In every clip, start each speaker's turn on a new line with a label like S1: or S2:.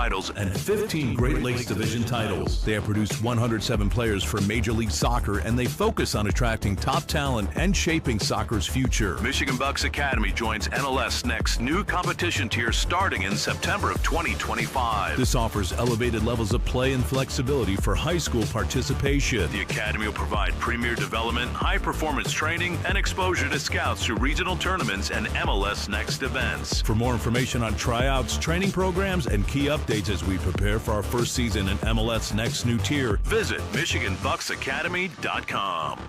S1: titles and 15 Great Lakes Division titles. They have produced 107 players for Major League Soccer, and they focus on attracting top talent and shaping soccer's future. Michigan Bucks Academy joins MLS Next new competition tier starting in September of 2025. This offers elevated levels of play and flexibility for high school participation. The Academy will provide premier development, high-performance training, and exposure to scouts through regional tournaments and MLS Next events. For more information on tryouts, training programs, and key updates as we prepare for our first season in MLS Next new tier, visit MichiganBucksAcademy.com.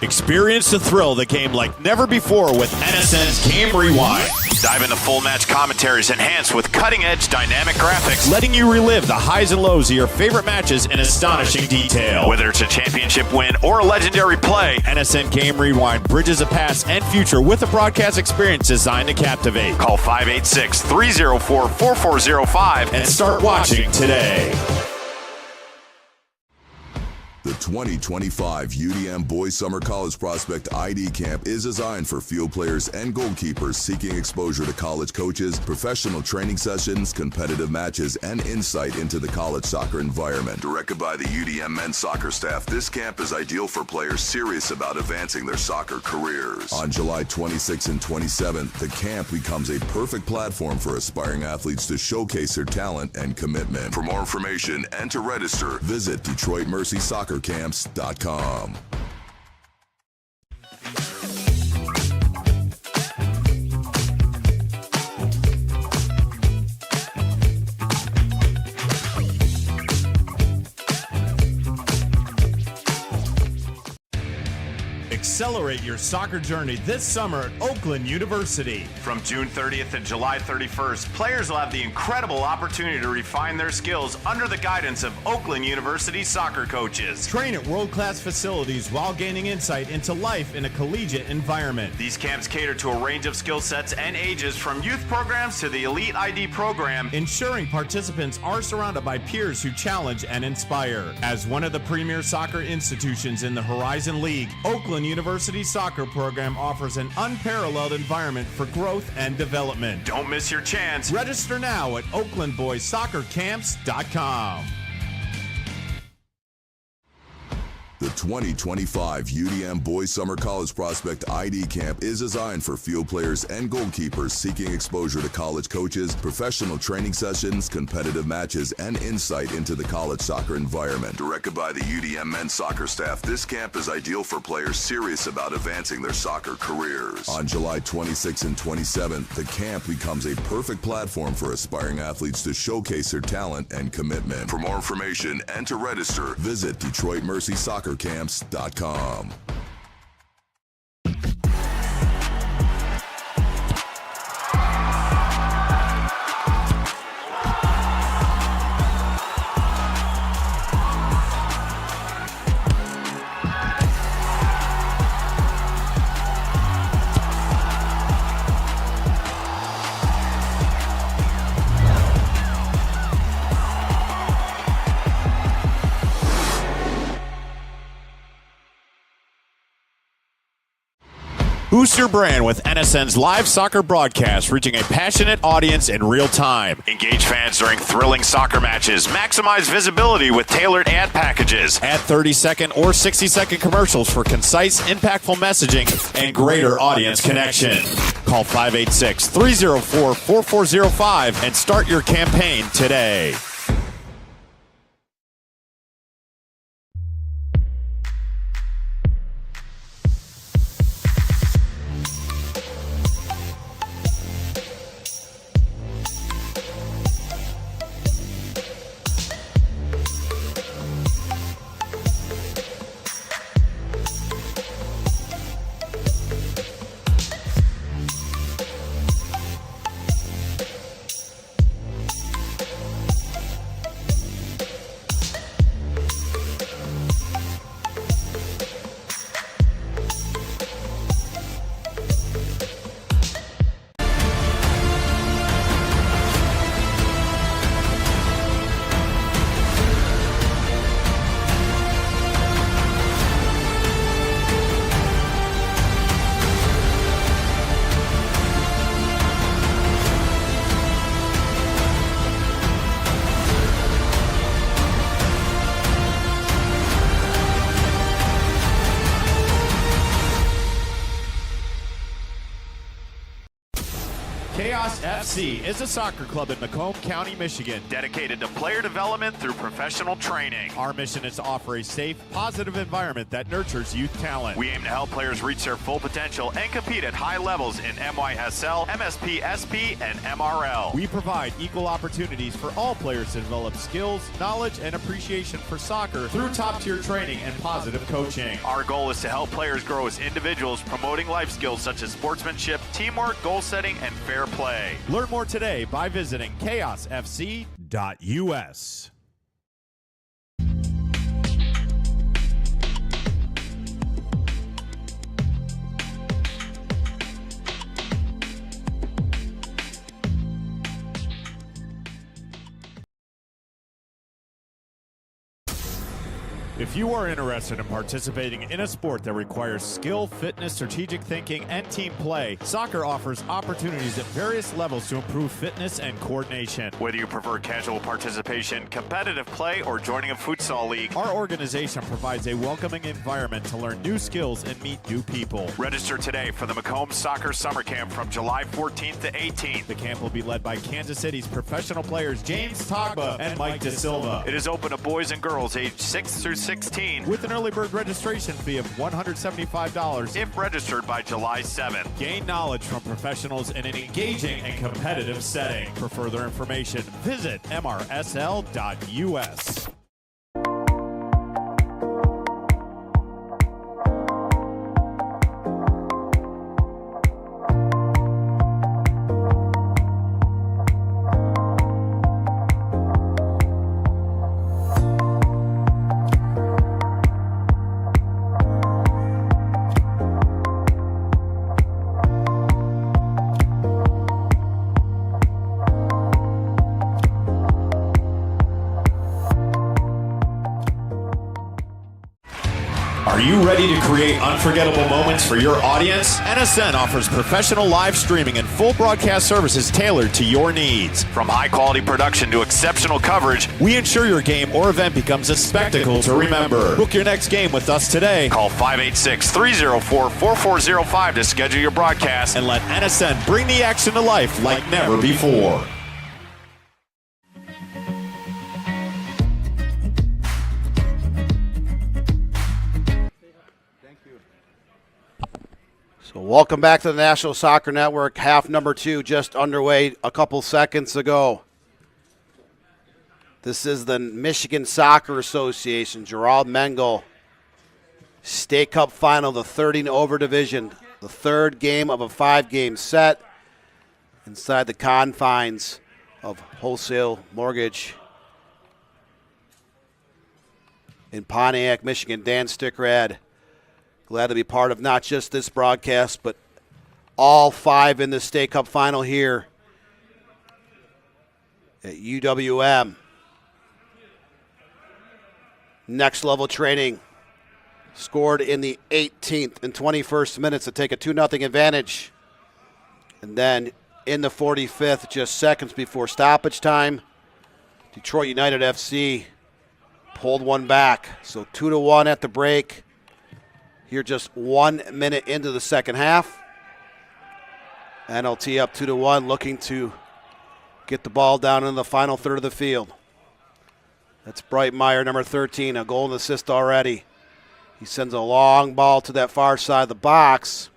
S2: Experience the thrill of the game like never before with NSN's Game Rewind. Dive into full match commentaries enhanced with cutting-edge dynamic graphics, letting you relive the highs and lows of your favorite matches in astonishing detail. Whether it's a championship win or a legendary play, NSN Game Rewind bridges the past and future with a broadcast experience designed to captivate. Call 586-304-4405 and start watching today.
S3: The 2025 UDM Boys Summer College Prospect ID Camp is designed for field players and goalkeepers seeking exposure to college coaches, professional training sessions, competitive matches, and insight into the college soccer environment. Directed by the UDM men's soccer staff, this camp is ideal for players serious about advancing their soccer careers. On July 26th and 27th, the camp becomes a perfect platform for aspiring athletes to showcase their talent and commitment. For more information and to register, visit DetroitMercySoccerCamps.com.
S2: Accelerate your soccer journey this summer at Oakland University. From June 30th to July 31st, players will have the incredible opportunity to refine their skills under the guidance of Oakland University soccer coaches. Train at world-class facilities while gaining insight into life in a collegiate environment. These camps cater to a range of skill sets and ages from youth programs to the Elite ID program, ensuring participants are surrounded by peers who challenge and inspire. As one of the premier soccer institutions in the Horizon League, Oakland University soccer program offers an unparalleled environment for growth and development. Don't miss your chance. Register now at OaklandBoysSoccerCamps.com.
S3: The 2025 UDM Boys Summer College Prospect ID Camp is designed for field players and goalkeepers seeking exposure to college coaches, professional training sessions, competitive matches, and insight into the college soccer environment. Directed by the UDM men's soccer staff, this camp is ideal for players serious about advancing their soccer careers. On July 26th and 27th, the camp becomes a perfect platform for aspiring athletes to showcase their talent and commitment. For more information and to register, visit DetroitMercySoccerCamps.com.
S2: Boost your brand with NSN's live soccer broadcast, reaching a passionate audience in real time. Engage fans during thrilling soccer matches. Maximize visibility with tailored ad packages. Add 30-second or 60-second commercials for concise, impactful messaging and greater audience connection. Call 586-304-4405 and start your campaign today. Chaos FC is a soccer club in Macomb County, Michigan, dedicated to player development through professional training. Our mission is to offer a safe, positive environment that nurtures youth talent. We aim to help players reach their full potential and compete at high levels in MYSL, MSP, SP, and MRL. We provide equal opportunities for all players to develop skills, knowledge, and appreciation for soccer through top-tier training and positive coaching. Our goal is to help players grow as individuals, promoting life skills such as sportsmanship, teamwork, goal setting, and fair play. Learn more today by visiting chaosfc.us. If you are interested in participating in a sport that requires skill, fitness, strategic thinking, and team play, soccer offers opportunities at various levels to improve fitness and coordination. Whether you prefer casual participation, competitive play, or joining a futsal league, our organization provides a welcoming environment to learn new skills and meet new people. Register today for the Macomb Soccer Summer Camp from July 14th to 18th. The camp will be led by Kansas City's professional players James Togba and Mike De Silva. It is open to boys and girls aged 6 through 16 with an early bird registration fee of $175 if registered by July 7th. Gain knowledge from professionals in an engaging and competitive setting. For further information, visit mrsl.us. Are you ready to create unforgettable moments for your audience? NSN offers professional live streaming and full broadcast services tailored to your needs. From high-quality production to exceptional coverage, we ensure your game or event becomes a spectacle to remember. Book your next game with us today. Call 586-304-4405 to schedule your broadcast and let NSN bring the action to life like never before.
S4: So welcome back to the National Soccer Network. Half number 2 just underway a couple seconds ago. This is the Michigan Soccer Association, Gerald Mengel State Cup Final, the 30-over division, the third game of a 5-game set inside the confines of Wholesale Mortgage in Pontiac, Michigan. Dan Stickrad, glad to be part of not just this broadcast, but all 5 in the State Cup Final here at UWM. Next level training scored in the 18th and 21st minutes to take a 2-0 advantage. And then in the 45th, just seconds before stoppage time, Detroit United FC pulled one back. So 2-1 at the break. Here just 1 minute into the second half. NLT up 2-1, looking to get the ball down in the final third of the field. That's Breitmeyer, number 13, a goal and assist already. He sends a long ball to that far side of the box.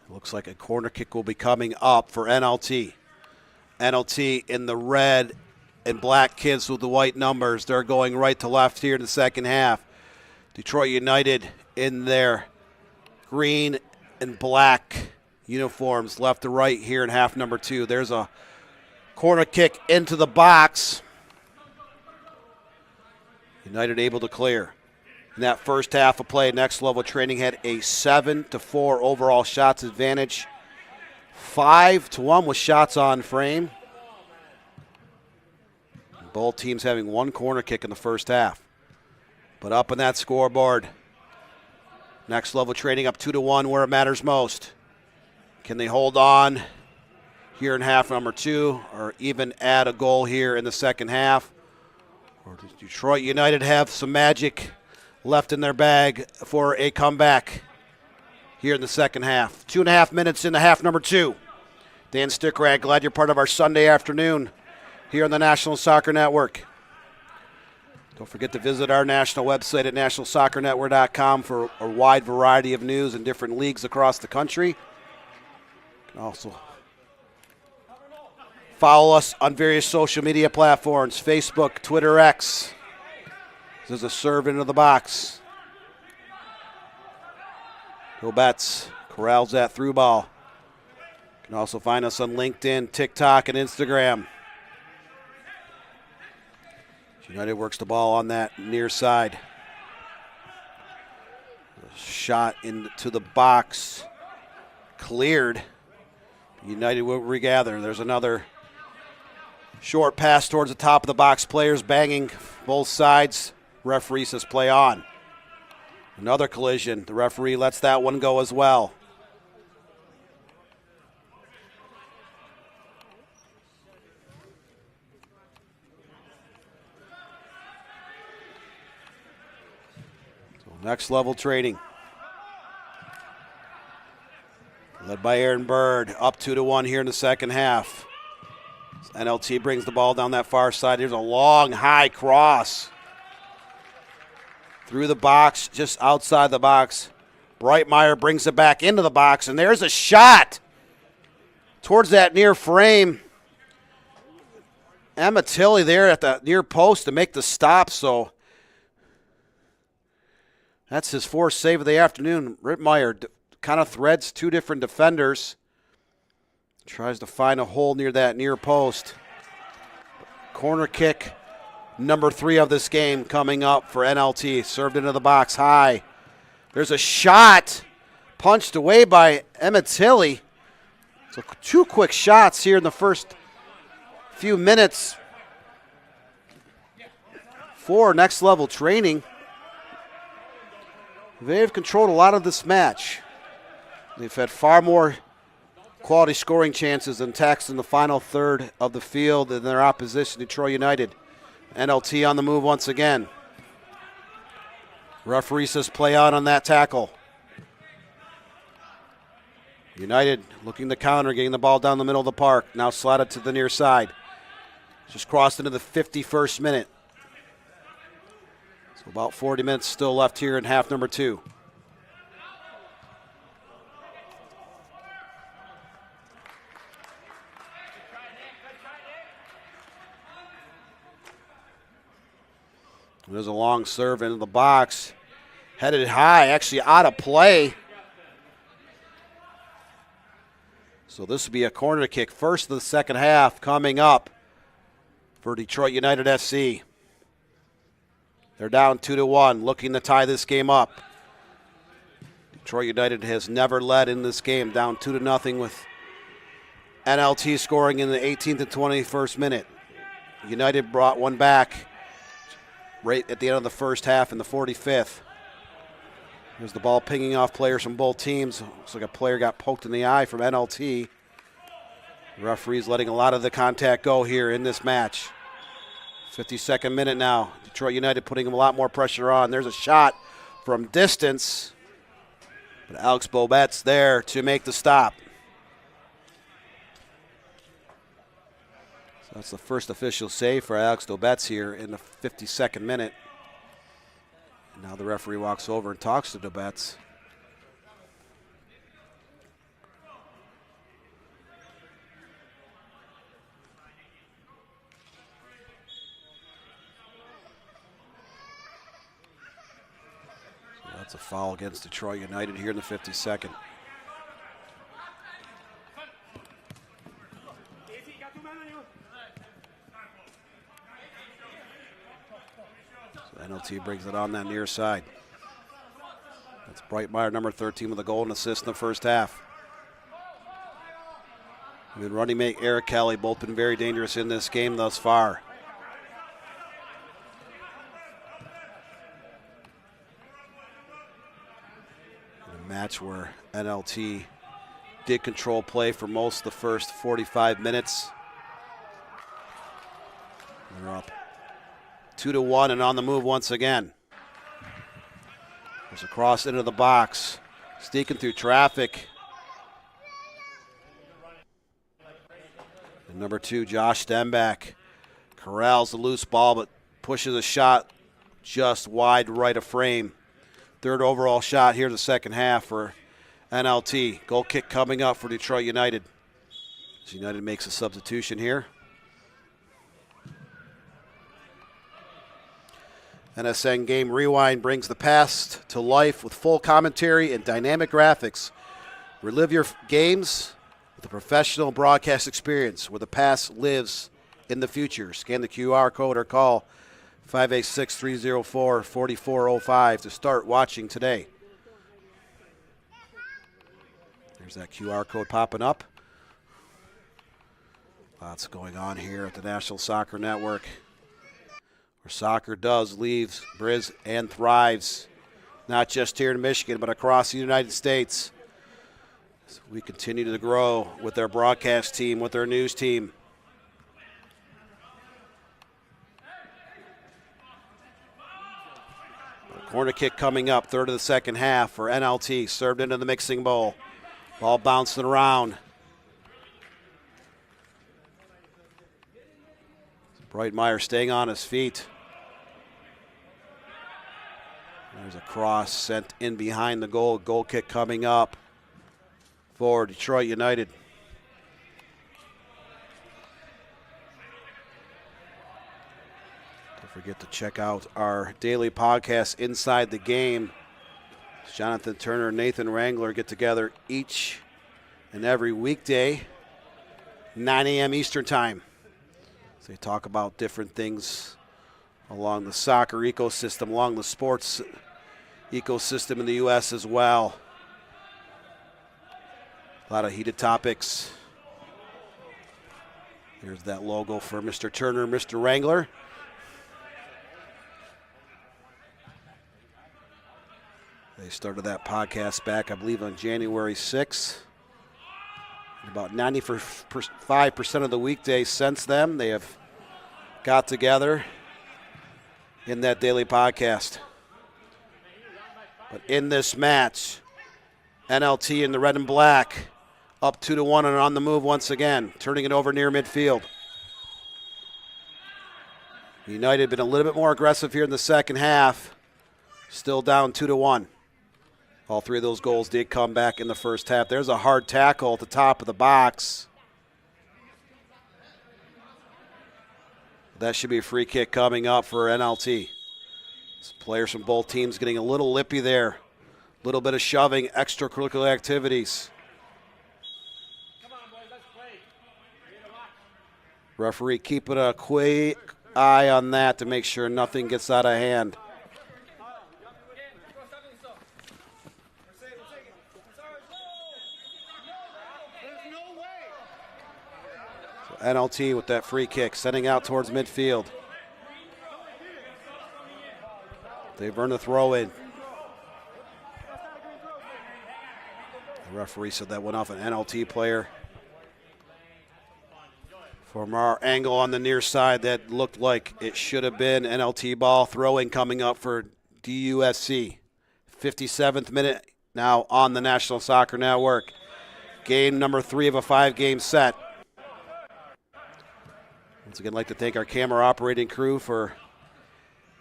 S4: Looks like a corner kick will be coming up for NLT. NLT in the red and black kids with the white numbers. They're going right to left here in the second half. Detroit United in their green and black uniforms left to right here in half number 2. There's a corner kick into the box. United able to clear. In that first half of play, Next Level Training had a 7-4 overall shots advantage. 5-1 with shots on frame. Both teams having one corner kick in the first half. But up in that scoreboard, Next Level Training up 2-1 where it matters most. Can they hold on here in half number 2 or even add a goal here in the second half? Or does Detroit United have some magic left in their bag for a comeback? here in the second half. 2.5 minutes into half number 2. Dan Stickrad, glad you're part of our Sunday afternoon here on the National Soccer Network. Don't forget to visit our national website at nationalsoccernetwork.com for a wide variety of news in different leagues across the country. You can also follow us on various social media platforms, Facebook, Twitter, X. This is a serve into the box. Go Bets corrals that through ball. You can also find us on LinkedIn, TikTok, and Instagram. United works the ball on that near side. Shot into the box. Cleared. United will regather. There's another short pass towards the top of the box. Players banging both sides. Referee says play on. Another collision. The referee lets that one go as well. Next level trading. Led by Aaron Bird, up 2-1 here in the second half. NLT brings the ball down that far side. Here's a long, high cross. Through the box, just outside the box. Breitmeyer brings it back into the box, and there's a shot towards that near frame. Emma Tilley there at the near post to make the stop, so that's his fourth save of the afternoon. Breitmeyer kind of threads two different defenders. Tries to find a hole near that near post. Corner kick number 3 of this game coming up for NLT. Served into the box high. There's a shot punched away by Emmett Tilley. So 2 quick shots here in the first few minutes for next level training. They've controlled a lot of this match. They've had far more quality scoring chances than Tex in the final third of the field than their opposition, Detroit United. NLT on the move once again. Referee says play on that tackle. United looking to counter, getting the ball down the middle of the park. Now slotted to the near side. Just crossed into the 51st minute. So about 40 minutes still left here in half number 2. There's a long serve into the box. Headed high, actually out of play. So this will be a corner kick. First of the second half coming up for Detroit United SC. They're down 2-1, looking to tie this game up. Detroit United has never led in this game, down 2-0 with NLT scoring in the 18th and 21st minute. United brought one back right at the end of the first half in the 45th. There's the ball pinging off players from both teams. Looks like a player got poked in the eye from NLT. The referee's letting a lot of the contact go here in this match. 52nd minute now. Detroit United putting a lot more pressure on. There's a shot from distance. But Alex Bobet's there to make the stop. So that's the first official save for Alex Dobetz here in the 52nd minute. And now the referee walks over and talks to Dobetz. So that's a foul against Detroit United here in the 52nd. NLT brings it on that near side. That's Breitmeyer, number 13, with a goal and assist in the first half. And running mate Eric Kelly, both been very dangerous in this game thus far. In a match where NLT did control play for most of the first 45 minutes. They're up 2-1 and on the move once again. There's a cross into the box. sneaking through traffic. And number 2, Josh Stenbeck, corrals the loose ball but pushes a shot just wide right of frame. Third overall shot here in the second half for NLT. Goal kick coming up for Detroit United. As United makes a substitution here. NSN Game Rewind brings the past to life with full commentary and dynamic graphics. Relive your games with a professional broadcast experience where the past lives in the future. Scan the QR code or call 586-304-4405 to start watching today. There's that QR code popping up. Lots going on here at the National Soccer Network, where soccer does, lives, breathes, and thrives, not just here in Michigan, but across the United States. So we continue to grow with our broadcast team, with our news team. Corner kick coming up, third of the second half for NLT. Served into the mixing bowl. Ball bouncing around. Breitmeyer staying on his feet. There's a cross sent in behind the goal. Goal kick coming up for Detroit United. Don't forget to check out our daily podcast, Inside the Game. Jonathan Turner and Nathan Wrangler get together each and every weekday, 9 a.m. Eastern Time. So they talk about different things along the soccer ecosystem, along the sports ecosystem in the U.S. as well. A lot of heated topics. Here's that logo for Mr. Turner, Mr. Wrangler. They started that podcast back, I believe, on January 6th. About 95% of the weekdays since then, they have got together in that daily podcast. But in this match, NLT in the red and black, up 2-1 and on the move once again, turning it over near midfield. United been a little bit more aggressive here in the second half, still down 2-1. All three of those goals did come back in the first half. There's a hard tackle at the top of the box. That should be a free kick coming up for NLT. Players from both teams getting a little lippy there. A little bit of shoving, extracurricular activities. Referee keeping a quick eye on that to make sure nothing gets out of hand. NLT with that free kick, sending out towards midfield. They've earned a throw in. The referee said that went off an NLT player. From our angle on the near side, that looked like it should have been NLT ball. Throw-in coming up for DUSC. 57th minute now on the National Soccer Network. Game number 3 of a 5-game set. Once again, I'd like to thank our camera operating crew for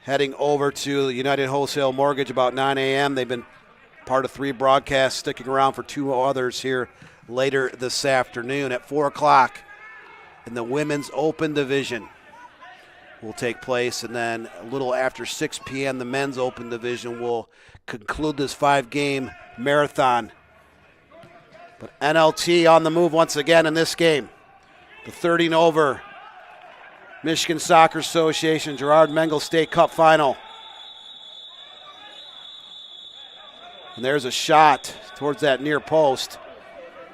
S4: heading over to United Wholesale Mortgage about 9 a.m. They've been part of 3 broadcasts, sticking around for 2 others here later this afternoon at 4 o'clock. In the Women's Open Division will take place, and then a little after 6 p.m., the Men's Open Division will conclude this 5-game marathon. But NLT on the move once again in this game. The 30-over Michigan Soccer Association Gerard Mengel State Cup Final. And there's a shot towards that near post,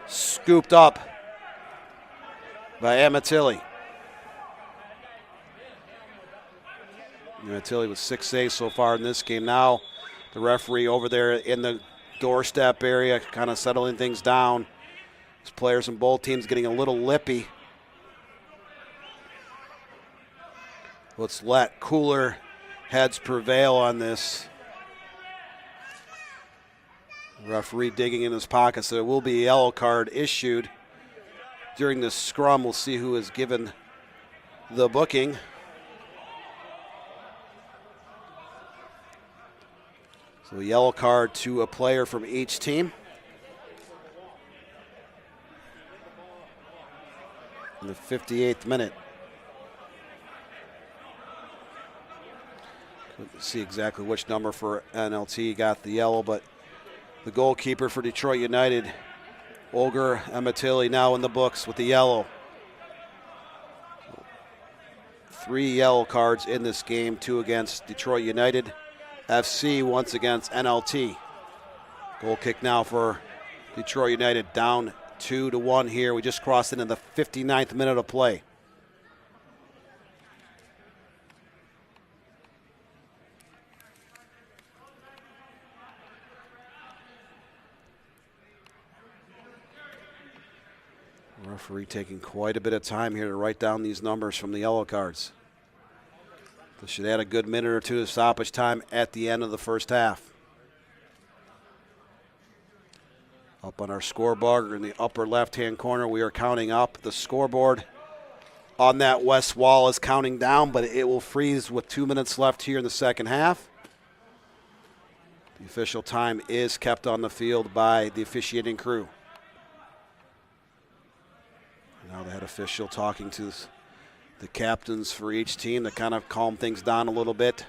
S4: scooped up by Amatilli. Amatilli with 6 saves so far in this game. Now the referee over there in the doorstep area kind of settling things down. His players in both teams getting a little lippy. Let's let cooler heads prevail on this. Referee digging in his pocket, so there will be a yellow card issued during the scrum. We'll see who is given the booking. So a yellow card to a player from each team. In the 58th minute. Couldn't see exactly which number for NLT got the yellow, but the goalkeeper for Detroit United, Olger Amatili, now in the books with the yellow. 3 yellow cards in this game, 2 against Detroit United FC, once against NLT. Goal kick now for Detroit United, down 2-1 here. We just crossed into the 59th minute of play. Referee taking quite a bit of time here to write down these numbers from the yellow cards. This should add a good minute or two of stoppage time at the end of the first half. Up on our scoreboard in the upper left-hand corner, we are counting up. The scoreboard on that west wall is counting down, but it will freeze with 2 minutes left here in the second half. The official time is kept on the field by the officiating crew. Now the head official talking to the captains for each team to kind of calm things down a little bit.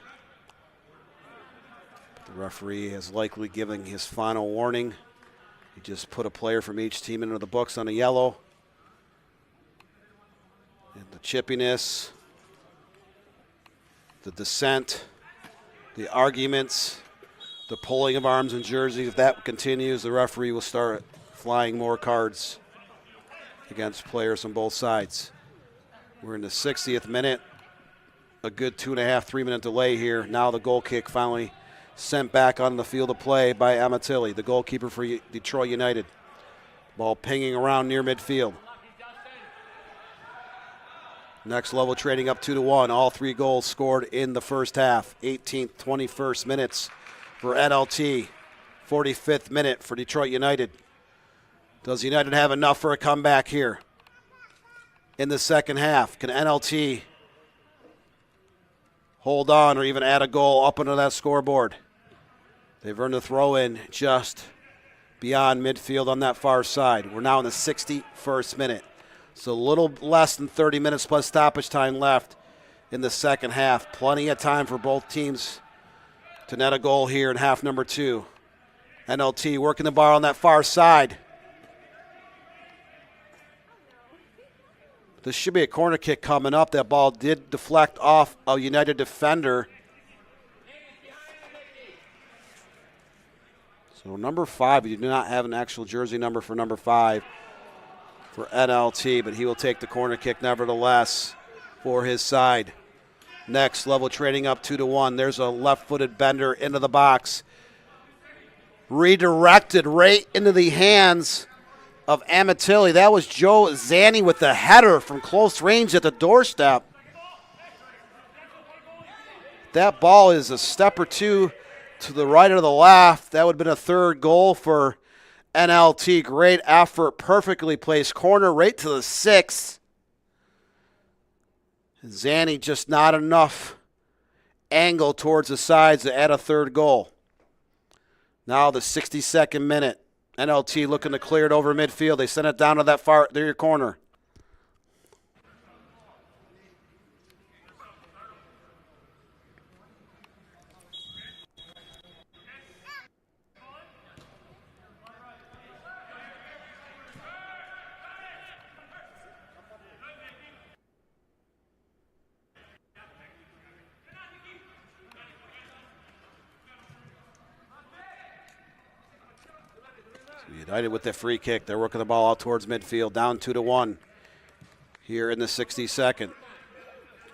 S4: The referee is likely giving his final warning. He just put a player from each team into the books on a yellow. And the chippiness, the dissent, the arguments, the pulling of arms and jerseys, if that continues, the referee will start flying more cards against players on both sides. We're in the 60th minute. A good 2.5, 3 minute delay here. Now the goal kick finally sent back on the field of play by Amatili, the goalkeeper for Detroit United. Ball pinging around near midfield. Next level trading up 2-1. All 3 goals scored in the first half. 18th, 21st minutes for NLT. 45th minute for Detroit United. Does United have enough for a comeback here in the second half? Can NLT hold on or even add a goal up into that scoreboard? They've earned a throw-in just beyond midfield on that far side. We're now in the 61st minute. So a little less than 30 minutes plus stoppage time left in the second half. Plenty of time for both teams to net a goal here in half number 2. NLT working the bar on that far side. This should be a corner kick coming up. That ball did deflect off a United defender. So number 5, you do not have an actual jersey number for number 5 for NLT, but he will take the corner kick nevertheless for his side. Next, level trading up 2-1. There's a left-footed bender into the box. Redirected right into the hands of Amatili. That was Joe Zanni with the header from close range at the doorstep. That ball is a step or two to the right or the left. That would have been a third goal for NLT. Great effort. Perfectly placed corner right to the 6th. Zanni just not enough angle towards the sides to add a third goal. Now the 62nd minute. NLT looking to clear it over midfield. They send it down to that far near your corner. United with the free kick. They're working the ball out towards midfield, down 2-1 here in the 62nd.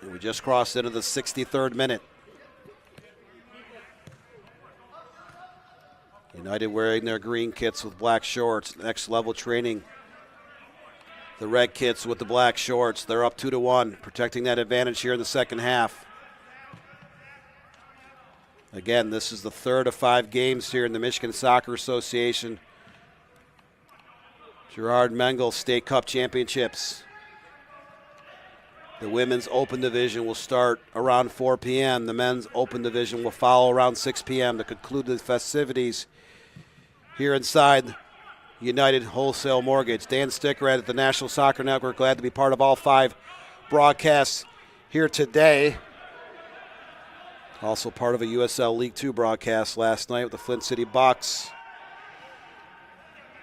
S4: And we just crossed into the 63rd minute. United wearing their green kits with black shorts. Next level training. The red kits with the black shorts. They're up 2-1, protecting that advantage here in the second half. Again, this is the third of 5 games here in the Michigan Soccer Association Gerard Mengel State Cup Championships. The women's open division will start around 4 p.m. The men's open division will follow around 6 p.m. to conclude the festivities here inside United Wholesale Mortgage. Dan Stickrad at the National Soccer Network, glad to be part of all 5 broadcasts here today. Also part of a USL League 2 broadcast last night with the Flint City Bucks.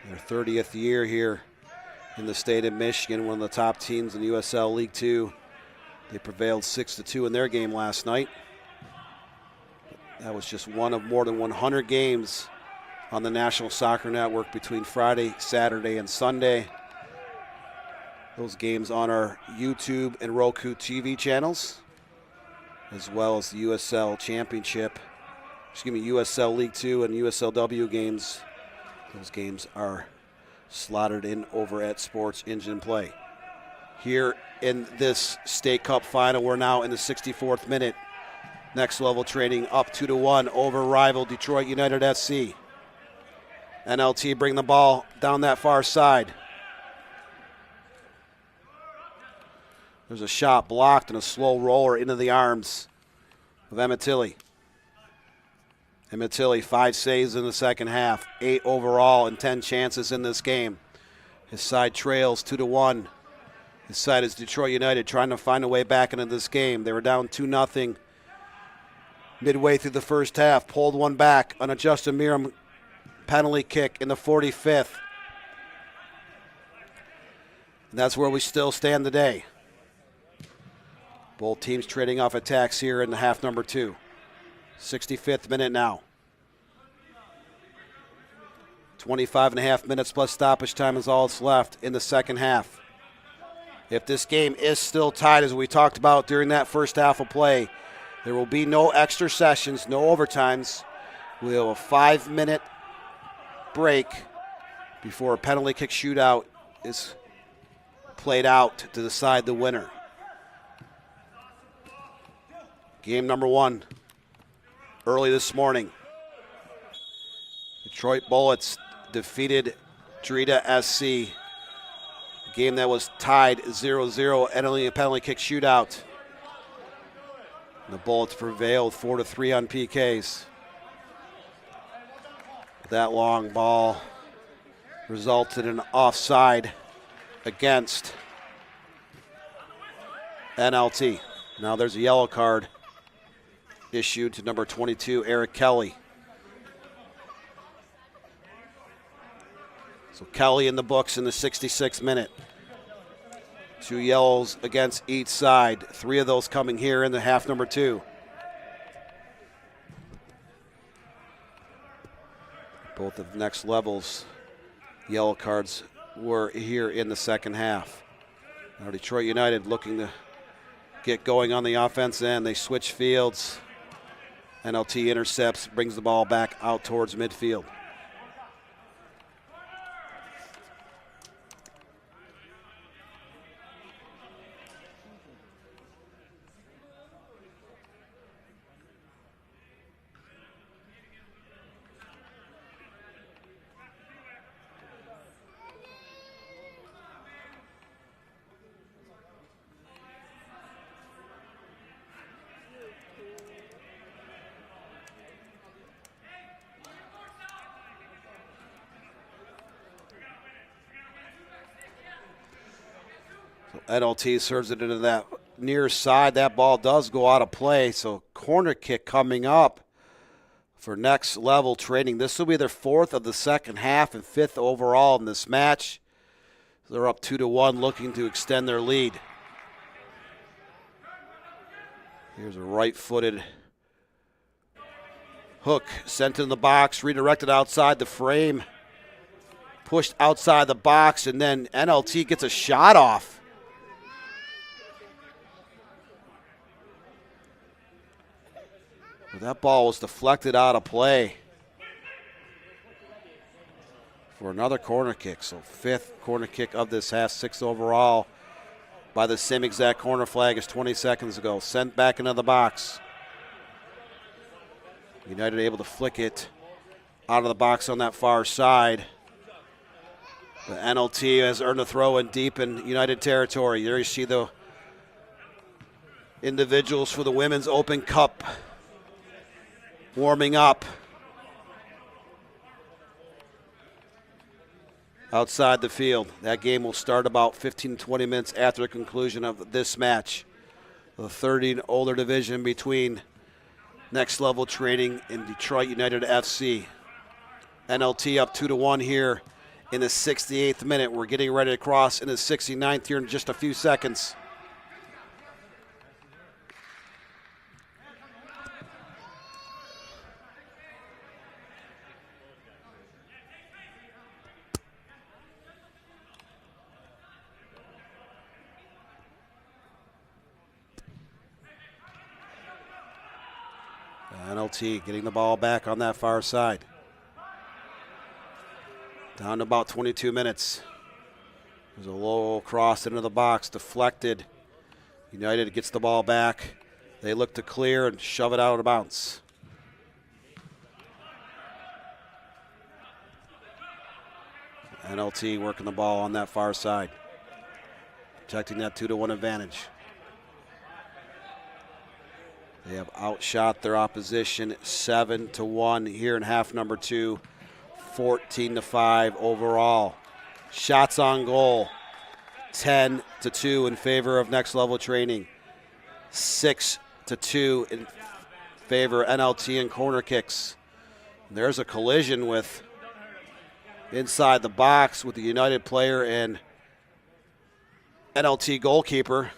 S4: Their 30th year here in the state of Michigan, one of the top teams in USL League 2. They prevailed 6-2 in their game last night. That was just one of more than 100 games on the National Soccer Network between Friday, Saturday, and Sunday. Those games on our YouTube and Roku TV channels, as well as the USL Championship, USL League 2 and USLW games. Those games are slotted in over at Sports Engine Play. Here in this State Cup final, we're now in the 64th minute. Next Level Training up 2-1 over rival Detroit United SC. NLT bring the ball down that far side. There's a shot blocked and a slow roller into the arms of Emmett Tilley. Emmett Tilley, 5 saves in the second half, 8 overall and 10 chances in this game. His side trails 2-1. His side is Detroit United trying to find a way back into this game. They were down 2-0 midway through the first half. Pulled one back on a Justin Miram penalty kick in the 45th. And that's where we still stand today. Both teams trading off attacks here in the half number 2. 65th minute now. 25.5 minutes plus stoppage time is all that's left in the second half. If this game is still tied, as we talked about during that first half of play, there will be no extra sessions, no overtimes. We'll have a 5-minute break before a penalty kick shootout is played out to decide the winner. Game number 1, early this morning. Detroit Bullets defeated Drita SC. A game that was tied 0-0, ending a penalty kick shootout. The Bullets prevailed 4-3 on PKs. That long ball resulted in an offside against NLT. Now there's a yellow card issued to number 22, Eric Kelly. So Kelly in the books in the 66th minute. 2 yellows against each side. 3 of those coming here in the half number 2. Both of Next Level's yellow cards were here in the second half. Now Detroit United looking to get going on the offense end. They switch fields. NLT intercepts, brings the ball back out towards midfield. NLT serves it into that near side. That ball does go out of play, so corner kick coming up for Next Level Training. This will be their 4th of the second half and 5th overall in this match. They're up 2-1, looking to extend their lead. Here's a right-footed hook sent in the box, redirected outside the frame, pushed outside the box, and then NLT gets a shot off. That ball was deflected out of play for another corner kick. So 5th corner kick of this half, 6th overall by the same exact corner flag as 20 seconds ago. Sent back into the box. United able to flick it out of the box on that far side. The NLT has earned a throw in deep in United territory. There you see the individuals for the Women's Open Cup warming up outside the field. That game will start about 15 to 20 minutes after the conclusion of this match. The 30 and older division between Next Level Training and Detroit United FC. NLT up 2-1 here in the 68th minute. We're getting ready to cross in the 69th here in just a few seconds. NLT getting the ball back on that far side. Down to about 22 minutes. There's a low cross into the box, deflected. United gets the ball back. They look to clear and shove it out of bounds. NLT working the ball on that far side, protecting that 2-1 advantage. They have outshot their opposition 7-1 here in half number 2, 14-5 overall. Shots on goal, 10-2 in favor of Next Level Training, 6-2 in favor of NLT and corner kicks. There's a collision with inside the box with the United player and NLT goalkeeper,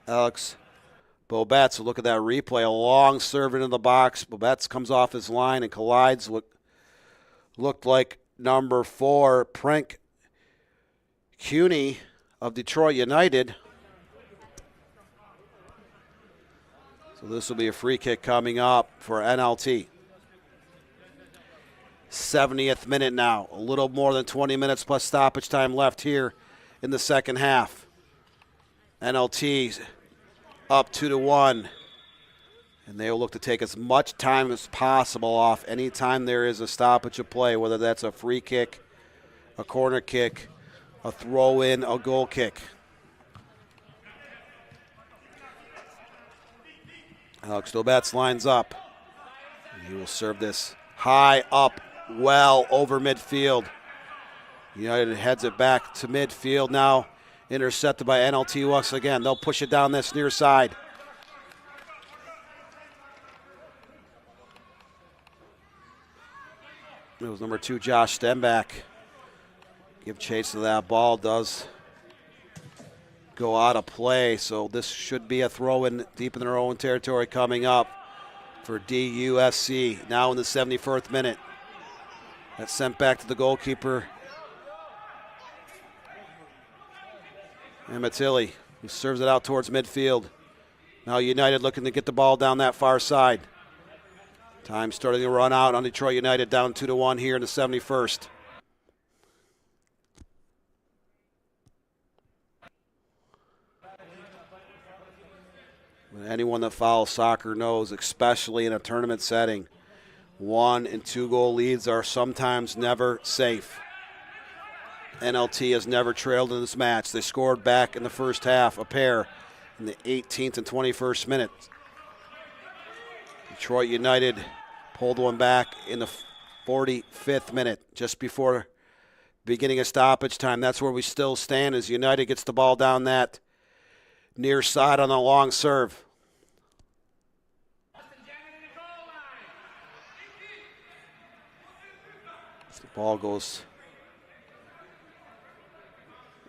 S4: Alex Bobetz. So look at that replay. A long serve into the box. Bobetz comes off his line and collides what looked like number 4, Prank Cuny of Detroit United. So this will be a free kick coming up for NLT. 70th minute now. A little more than 20 minutes plus stoppage time left here in the second half. NLT up 2-1, and they will look to take as much time as possible off anytime there is a stoppage of play, whether that's a free kick, a corner kick, a throw-in, a goal kick. Alex Bobetz lines up. He will serve this high up, well over midfield. United heads it back to midfield now. Intercepted by NLT once again. They'll push it down this near side. It was number 2, Josh Stenback. Give chase to that ball. Does go out of play. So this should be a throw-in deep in their own territory coming up for DUSC. Now in the 71st minute. That's sent back to the goalkeeper, and Matilli, who serves it out towards midfield. Now United looking to get the ball down that far side. Time starting to run out on Detroit United, down 2-1 here in the 71st. Anyone that follows soccer knows, especially in a tournament setting, 1 and 2 goal leads are sometimes never safe. NLT has never trailed in this match. They scored back in the first half, a pair, in the 18th and 21st minutes. Detroit United pulled one back in the 45th minute, just before beginning of stoppage time. That's where we still stand as United gets the ball down that near side on a long serve. The ball goes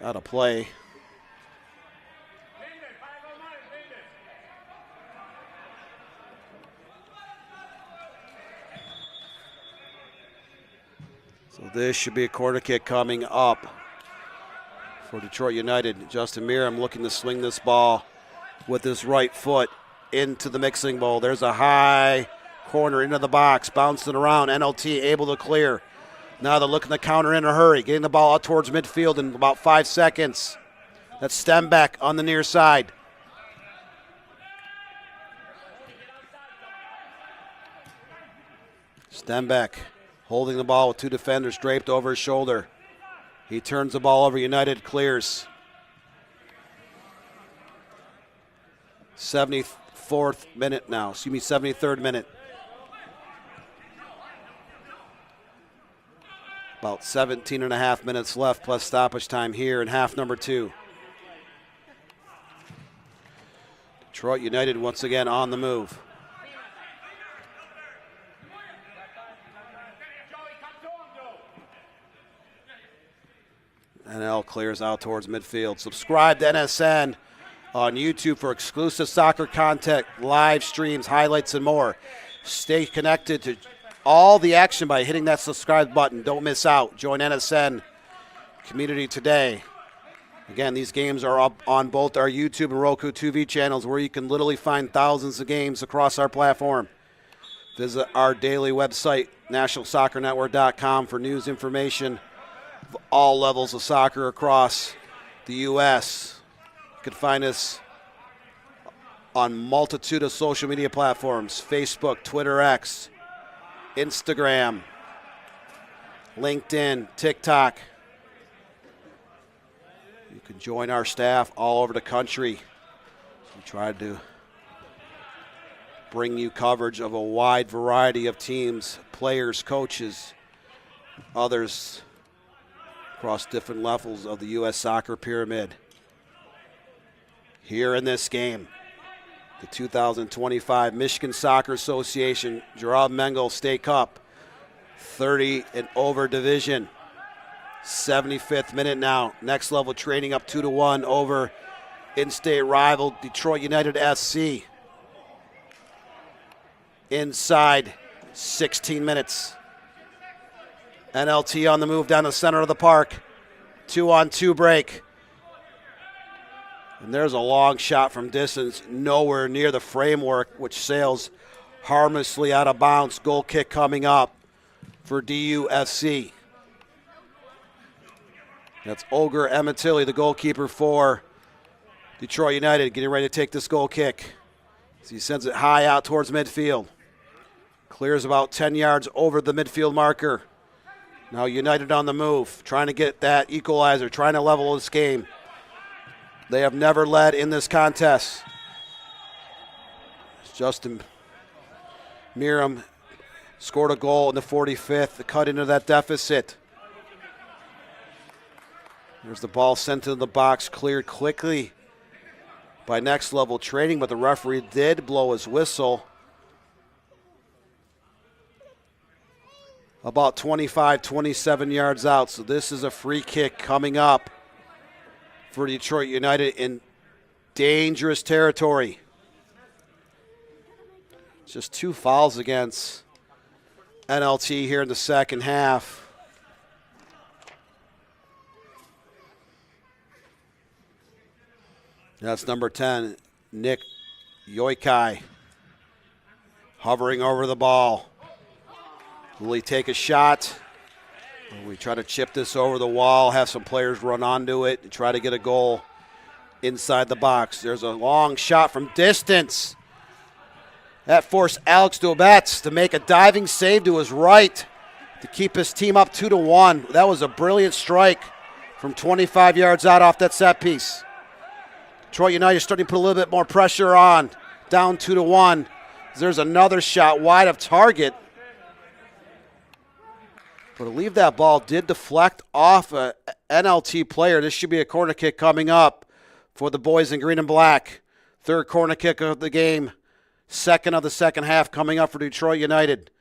S4: out of play. So this should be a corner kick coming up for Detroit United. Justin Miram looking to swing this ball with his right foot into the mixing bowl. There's a high corner into the box, bouncing around. NLT able to clear. Now they're looking to counter in a hurry, getting the ball out towards midfield in about 5 seconds. That's Stenback on the near side. Stenbeck holding the ball with two defenders draped over his shoulder. He turns the ball over. United clears. 73rd minute. About 17 and a half minutes left plus stoppage time here in half number 2. Detroit United once again on the move. NL clears out towards midfield. Subscribe to NSN on YouTube for exclusive soccer content, live streams, highlights, and more. Stay connected to all the action by hitting that subscribe button. Don't miss out. Join NSN Community today. Again, these games are up on both our YouTube and Roku TV channels, where you can literally find thousands of games across our platform. Visit our daily website, nationalsoccernetwork.com, for news information of all levels of soccer across the U.S. You can find us on multitude of social media platforms: Facebook, Twitter, X, Instagram, LinkedIn, TikTok. You can join our staff all over the country. We try to bring you coverage of a wide variety of teams, players, coaches, others across different levels of the U.S. soccer pyramid. Here in this game, the 2025 Michigan Soccer Association Gerard Mengel State Cup, 30 and over division. 75th minute now. Next level training up 2-1 over in-state rival Detroit United SC. Inside 16 minutes. NLT on the move down the center of the park. 2-on-2 break. And there's a long shot from distance, nowhere near the framework, which sails harmlessly out of bounds. Goal kick coming up for DUFC. That's Olger Ematilli, the goalkeeper for Detroit United, getting ready to take this goal kick. So he sends it high out towards midfield. Clears about 10 yards over the midfield marker. Now United on the move, trying to get that equalizer, trying to level this game. They have never led in this contest. Justin Miram scored a goal in the 45th to cut into that deficit. There's the ball sent into the box, cleared quickly by Next Level Training, but the referee did blow his whistle. About 25, 27 yards out. So this is a free kick coming up for Detroit United in dangerous territory. Just 2 fouls against NLT here in the second half. That's number 10, Nick Yoikai, hovering over the ball. Will he take a shot? We try to chip this over the wall, have some players run onto it and try to get a goal inside the box. There's a long shot from distance. That forced Alex Dobetz to make a diving save to his right to keep his team up 2-1. That was a brilliant strike from 25 yards out off that set piece. Detroit United is starting to put a little bit more pressure on, down 2-1. There's another shot wide of target. But I believe that ball did deflect off an NLT player. This should be a corner kick coming up for the boys in green and black. Third corner kick of the game. Second of the second half coming up for Detroit United.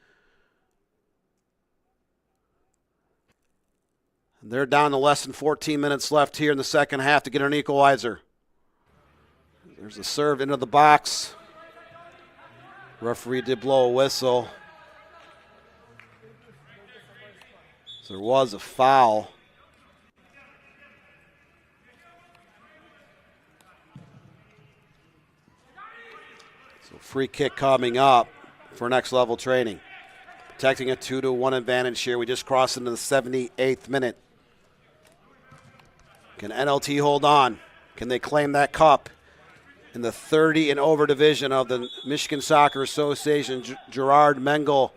S4: And they're down to less than 14 minutes left here in the second half to get an equalizer. There's a serve into the box. Referee did blow a whistle. So there was a foul. So free kick coming up for Next Level Training. Protecting a 2-1 advantage here. We just crossed into the 78th minute. Can NLT hold on? Can they claim that cup in the 30 and over division of the Michigan Soccer Association Gerard Mengel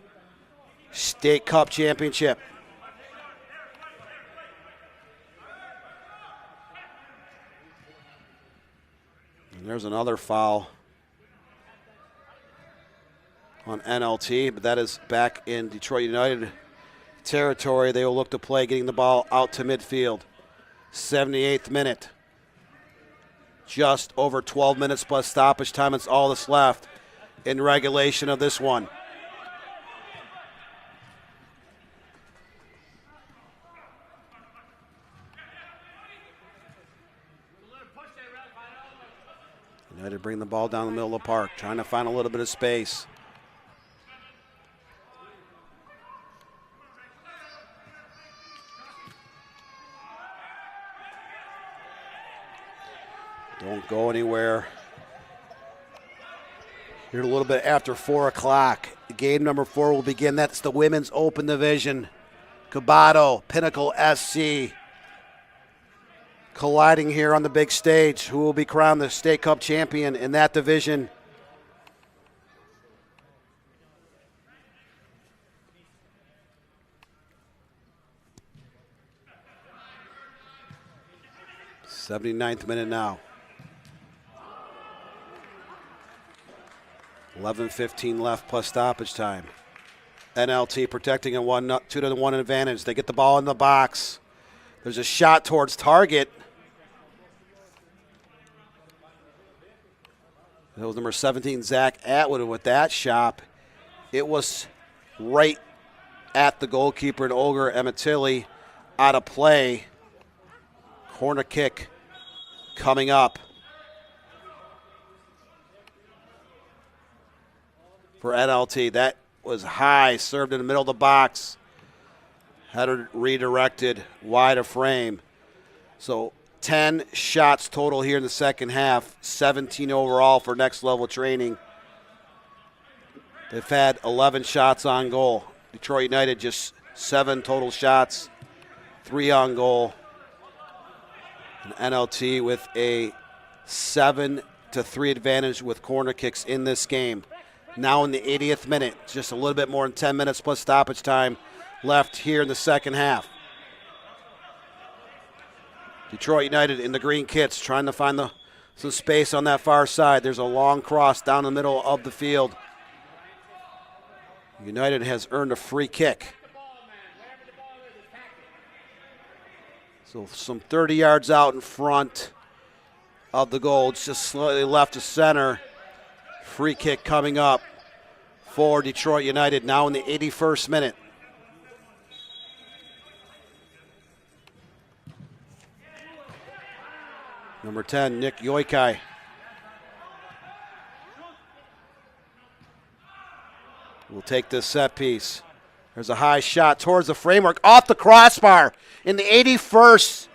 S4: State Cup championship. And there's another foul on NLT, but that is back in Detroit United territory. They will look to play getting the ball out to midfield. 78th minute. Just over 12 minutes plus stoppage time. It's all that's left in regulation of this one. United bring the ball down the middle of the park, trying to find a little bit of space. Don't go anywhere. Here a little bit after 4 o'clock. Game number 4 will begin. That's the Women's Open Division. Cobbado, Pinnacle SC. Colliding here on the big stage. Who will be crowned the State Cup champion in that division? '79th minute now. 11:15 left plus stoppage time. NLT protecting a 2-1 advantage. They get the ball in the box. There's a shot towards target. That was number 17, Zach Atwood, and with that shot, it was right at the goalkeeper and Olga Ematilli out of play. Corner kick coming up for NLT. That was high, served in the middle of the box. Header redirected wide of frame. So 10 shots total here in the second half, 17 overall for Next Level Training. They've had 11 shots on goal. Detroit United just 7 total shots, 3 on goal. And NLT with a 7-3 advantage with corner kicks in this game. Now in the 80th minute, just a little bit more than 10 minutes plus stoppage time left here in the second half. Detroit United in the green kits trying to find some space on that far side. There's a long cross down the middle of the field. United has earned a free kick. So some 30 yards out in front of the goal. It's just slightly left to center. Free kick coming up for Detroit United now in the 81st minute. Number 10, Nick Yoikai. Will take this set piece. There's a high shot towards the framework, off the crossbar in the 81st.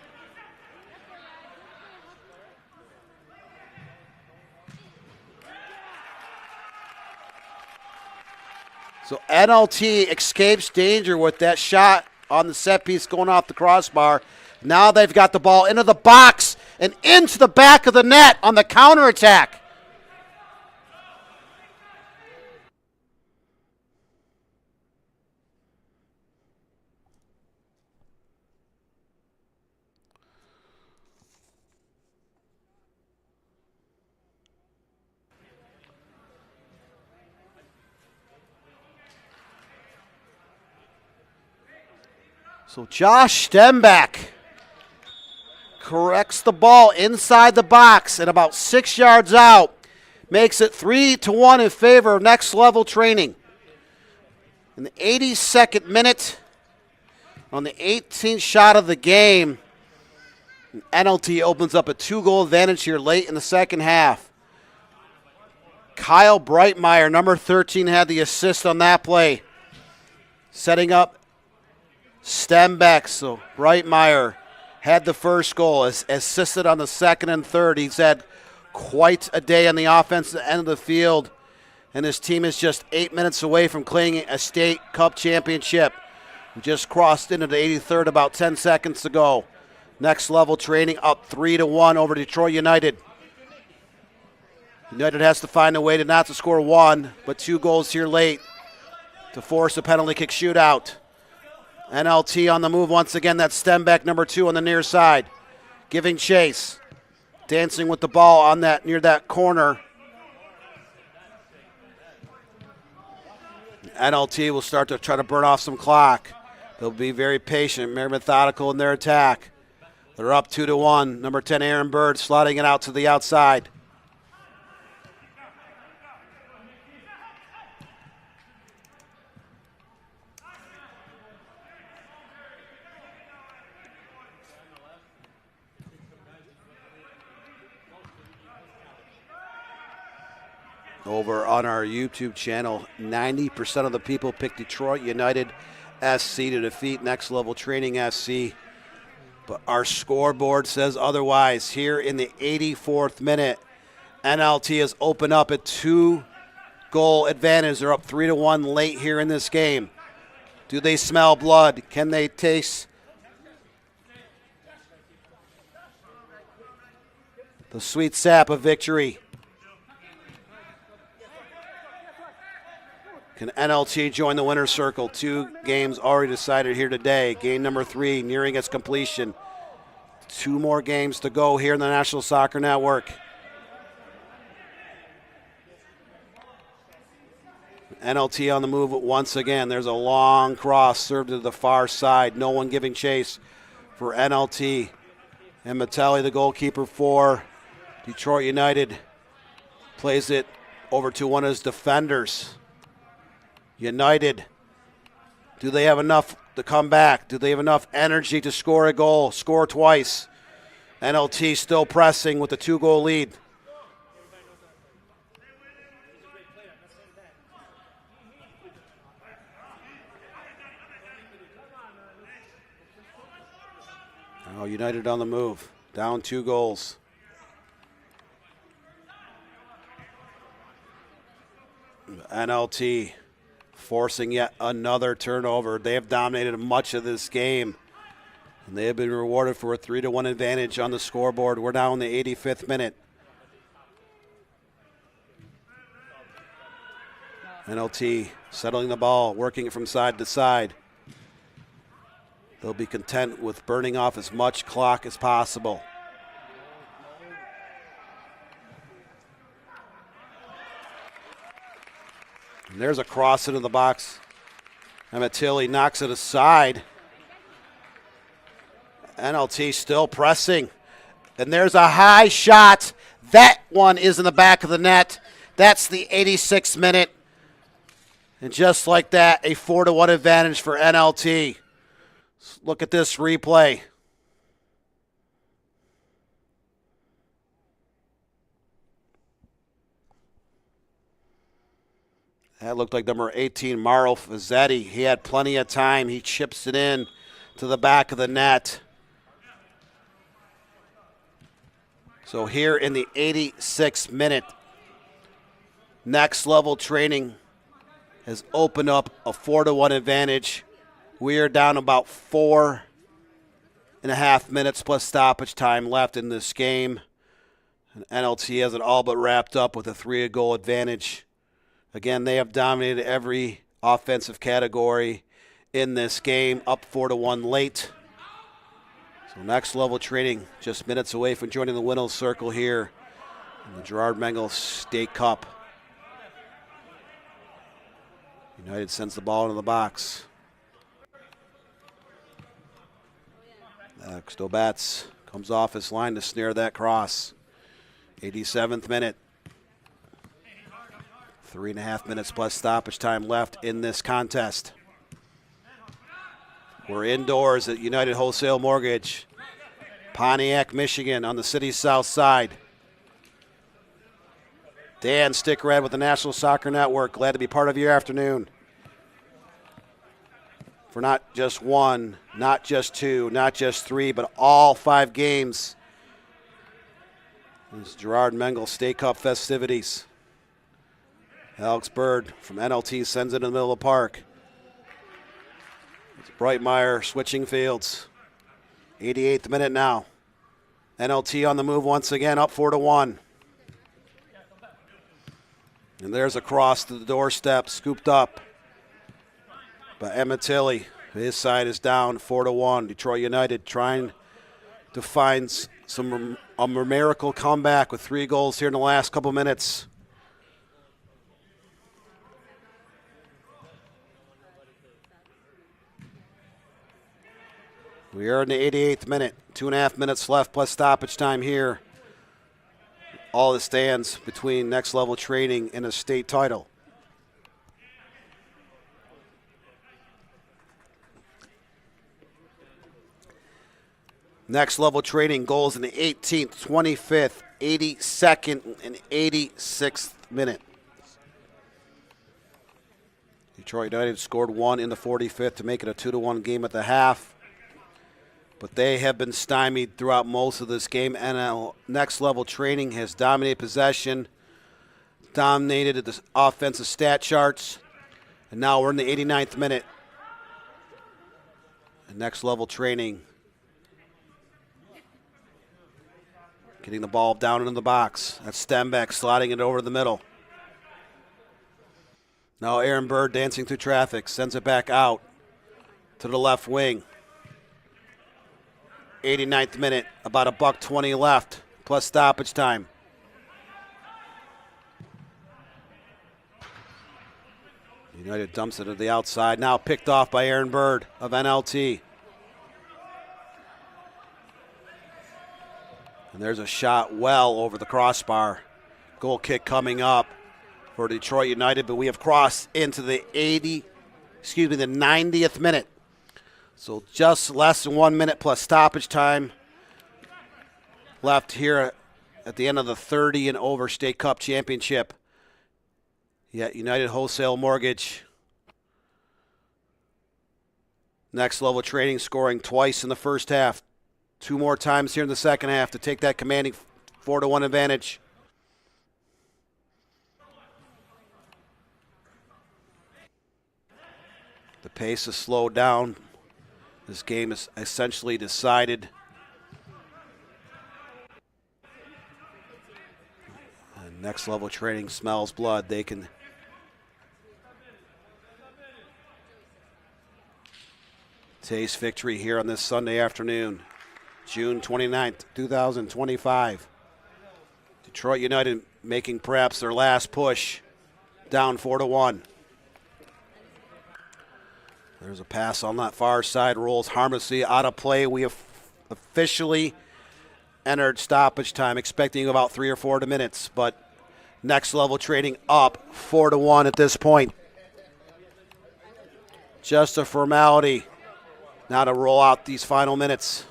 S4: So NLT escapes danger with that shot on the set piece going off the crossbar. Now they've got the ball into the box and into the back of the net on the counterattack. So Josh Stenbeck corrects the ball inside the box and about 6 yards out. Makes it 3-1 in favor of Next Level Training. In the 82nd minute, on the 18th shot of the game, NLT opens up a 2-goal advantage here late in the second half. Kyle Breitmeyer, number 13, had the assist on that play. Setting up Stenbeck, so Breitmeyer had the first goal, assisted on the second and third. He's had quite a day on the offensive end of the field, and his team is just 8 minutes away from claiming a state cup championship. We just crossed into the 83rd about 10 seconds ago. Next Level Training up 3-1 over Detroit United. United has to find a way to not to score 1, but 2 goals here late to force a penalty kick shootout. NLT on the move once again. That's Stenbeck, number 2 on the near side. Giving chase. Dancing with the ball on that near that corner. NLT will start to try to burn off some clock. They'll be very patient, very methodical in their attack. They're up 2-1. Number 10, Aaron Bird, slotting it out to the outside. Over on our YouTube channel, 90% of the people pick Detroit United SC to defeat Next Level Training SC. But our scoreboard says otherwise. Here in the 84th minute, NLT has opened up a 2-goal advantage. They're up 3-1 late here in this game. Do they smell blood? Can they taste the sweet sap of victory? Can NLT join the winner's circle? 2 games already decided here today. Game number 3 nearing its completion. 2 more games to go here in the National Soccer Network. NLT on the move once again. There's a long cross served to the far side. No one giving chase for NLT. And Mattelli, the goalkeeper for Detroit United, plays it over to one of his defenders. United, do they have enough to come back? Do they have enough energy to score a goal, score twice? NLT still pressing with a 2-goal lead. Now United on the move, down 2 goals. NLT forcing yet another turnover. They have dominated much of this game, and they have been rewarded for a 3-1 advantage on the scoreboard. We're now in the 85th minute. NLT settling the ball, working it from side to side. They'll be content with burning off as much clock as possible. And there's a cross into the box. Amatilli knocks it aside. NLT still pressing. And there's a high shot. That one is in the back of the net. That's the 86th minute. And just like that, a 4-1 advantage for NLT. Look at this replay. That looked like number 18, Mauro Fazzetti. He had plenty of time. He chips it in to the back of the net. So here in the 86th minute, Next Level Training has opened up a 4-1 advantage. We are down about 4.5 minutes plus stoppage time left in this game. And NLT has it all but wrapped up with a 3-goal advantage. Again, they have dominated every offensive category in this game, up 4-1 late. So Next Level Training just minutes away from joining the winner's circle here in the Gerard Mengel State Cup. United sends the ball into the box. Stobats comes off his line to snare that cross. 87th minute. 3.5 minutes plus stoppage time left in this contest. We're indoors at United Wholesale Mortgage, Pontiac, Michigan, on the city's south side. Dan Stickrad with the National Soccer Network. Glad to be part of your afternoon. For not just 1, not just 2, not just 3, but all 5 games. This Gerard Mengel State Cup festivities. Alex Bird from NLT sends it in the middle of the park. It's Breitmeyer switching fields. 88th minute now. NLT on the move once again, up 4-1. And there's a cross to the doorstep, scooped up. But Emmett Tilley, his side is down 4-1. Detroit United trying to find a miracle comeback with 3 goals here in the last couple minutes. We are in the 88th minute. 2.5 minutes left plus stoppage time here. All that stands between Next Level Training and a state title. Next Level Training goals in the 18th, 25th, 82nd, and 86th minute. Detroit United scored 1 in the 45th to make it a 2-1 game at the half. But they have been stymied throughout most of this game. NL Next Level Training has dominated possession, dominated the offensive stat charts, and now we're in the 89th minute. And Next Level Training getting the ball down into the box. That's Stenbeck sliding it over the middle. Now Aaron Bird dancing through traffic, sends it back out to the left wing. 89th minute, about $1:20 left, plus stoppage time. United dumps it to the outside, now picked off by Aaron Bird of NLT. And there's a shot well over the crossbar. Goal kick coming up for Detroit United, but we have crossed into the 90th minute. So just less than 1 minute plus stoppage time left here at the end of the 30 and over State Cup Championship. Yet United Wholesale Mortgage, Next Level Training scoring twice in the first half. 2 more times here in the second half to take that commanding 4-1 advantage. The pace has slowed down. This game is essentially decided. And Next Level Training smells blood. They can taste victory here on this Sunday afternoon, June 29th, 2025. Detroit United making perhaps their last push, down 4-1. There's a pass on that far side, rolls harmlessly out of play. We have officially entered stoppage time, expecting about 3 or 4 minutes, but Next Level Training up 4-1 at this point. Just a formality now to roll out these final minutes.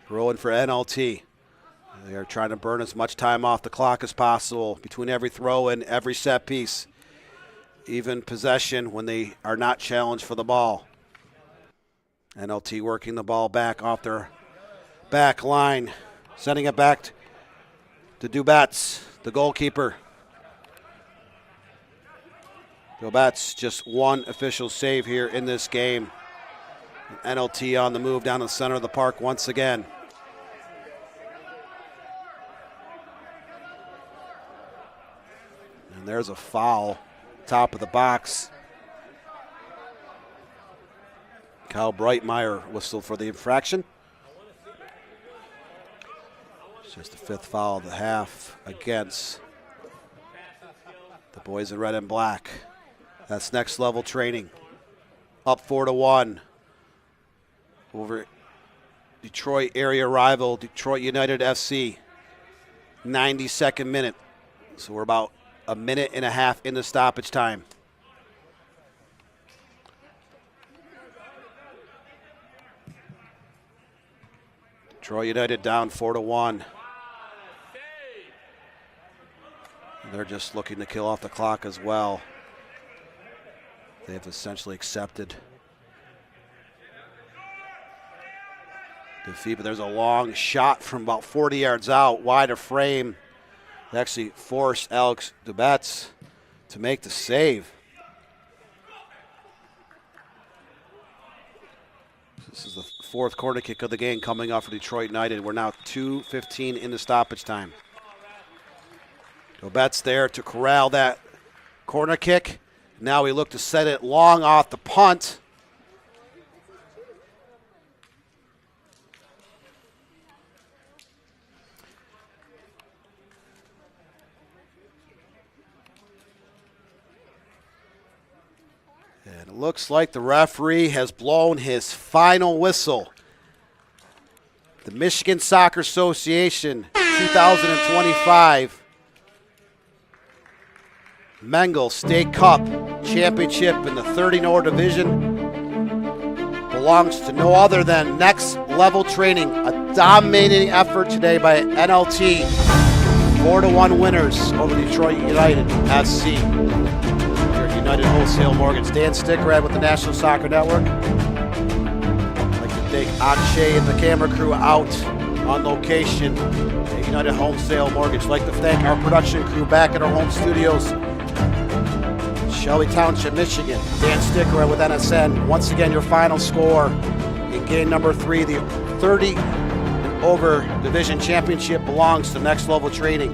S4: Rolling for NLT. They are trying to burn as much time off the clock as possible between every throw and every set piece. Even possession when they are not challenged for the ball. NLT working the ball back off their back line. Sending it back to Dubats, the goalkeeper. Dubats just one official save here in this game. NLT on the move down the center of the park once again. And there's a foul. Top of the box. Kyle Breitmeyer whistled for the infraction. It's just the 5th foul of the half against the boys in red and black. That's Next Level Training. Up 4-1 over Detroit area rival Detroit United FC. 92nd minute. So we're about 1.5 minutes into stoppage time. Detroit United down 4-1. They're just looking to kill off the clock as well. They've essentially accepted defeat, but there's a long shot from about 40 yards out, wide of frame. They actually forced Alex Dubats to make the save. This is the 4th corner kick of the game coming off for Detroit United. We're now 2:15 into stoppage time. Dubats there to corral that Corner kick. Now we look to set it long off the punt. And it looks like the referee has blown his final whistle. The Michigan Soccer Association 2025 Mengel State Cup Championship in the 30-Nor Division belongs to no other than Next Level Training, a dominating effort today by NLT. 4-1 winners over Detroit United SC. Here at United Wholesale Mortgage. Dan Stickrad with the National Soccer Network. I'd like to thank Akshay and the camera crew out on location at United Wholesale Mortgage. I'd like to thank our production crew back at our home studios. Shelby Township, Michigan. Dan Stickrad with NSN. Once again, your final score in game number 3. The 30 and over division championship belongs to Next Level Training.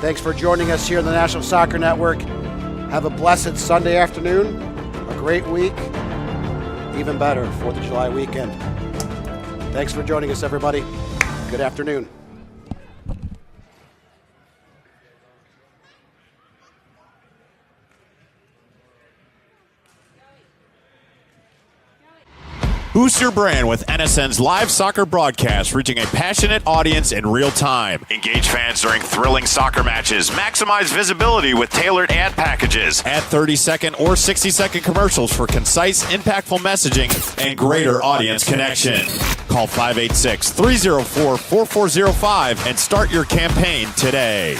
S4: Thanks for joining us here on the National Soccer Network. Have a blessed Sunday afternoon, a great week, even better, 4th of July weekend. Thanks for joining us, everybody. Good afternoon.
S2: Boost your brand with NSN's live soccer broadcast, reaching a passionate audience in real time. Engage fans during thrilling soccer matches. Maximize visibility with tailored ad packages. Add 30-second or 60-second commercials for concise, impactful messaging and greater audience connection. Call 586-304-4405 and start your campaign today.